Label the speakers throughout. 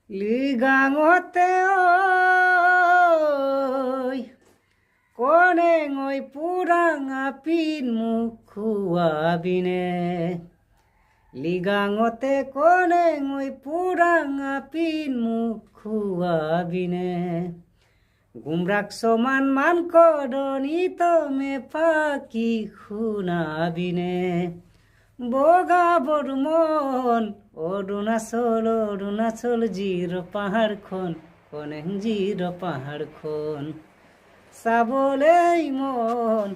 Speaker 1: Ligangote oi koneng oi purang apin mukua bine Ligangote koneng oi purang apin mukua bine Gumrak soman man kodon ito me paki khuna bine Boga bormon Arunachal জির পাহাড় খন কনেং জির পাহাড় খন সাবলেই মন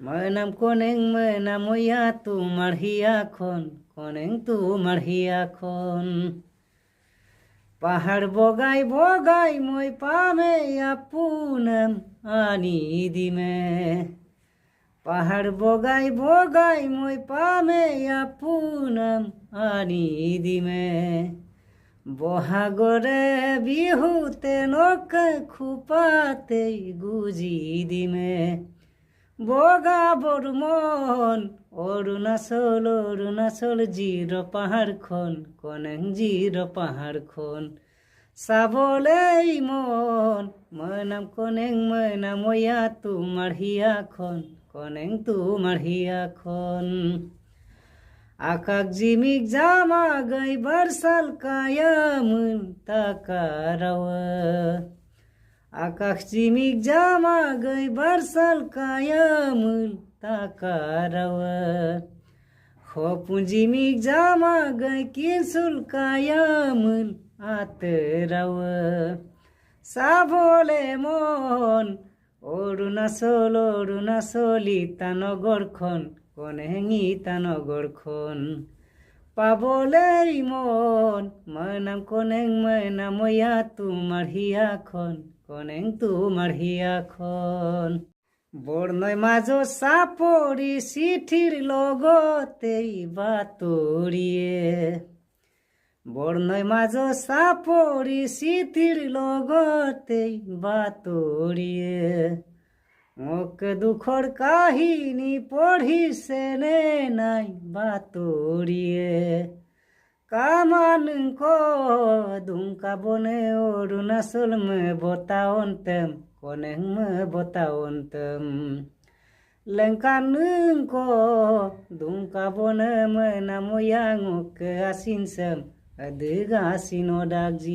Speaker 1: মনাম কনেং মনাম ইয়া তোমার হিয়া খন কনেং তোমার হিয়া খন পাহাড় বগাই বগাই মই পামে আপুনাম আনি দিমে পাহাড় বগাই বগাই মই পামে আপুনাম আনি দিমে বহাগরে বিহুতে নখ খুপাতে গুজি দিমে বগা বর্মন অরুণাচল জির পাহাড় খন কনেং জির পাহাড় খন সাবলেই মন মনাম কনেং মনাম ইয়া তোমার হিয়া খন কনেং তোমার হিয়া খন আকাক জিমিক জামা গই বরসাল কায়ামুন তাকারাও আকাশ জিমিক জামা গই বরসাল কায়ামুন তাকারাও খপুন জিমিক জামা গই কিনসুল কায়ামুন আতরাও সাবলে মন অরুণাচল ইটানগর খন কনেং ইটানগর খন পাবলেই মন মনাম কনেং মনাম ইয়া তোমার হিয়া খন কনেং তোমার হিয়া খন বর্ণয় মাঝো সাপরি চিঠির লগতেই বাতরিয়ে বর্ণয় মাঝো সাপরি চিঠির লগতেই বাতরিয়ে মোক দুখর কাহিনী পঢ়িছে নে নাই বাতরিয়ে কামান দুমকা বনে অরুণাচল মে বতাওনতেম কনেং মে বতাওনতেম লেংকান দুমকা বনে মে নাময়াং কে আসিনসেম আদিগা আসিনো ডাকজি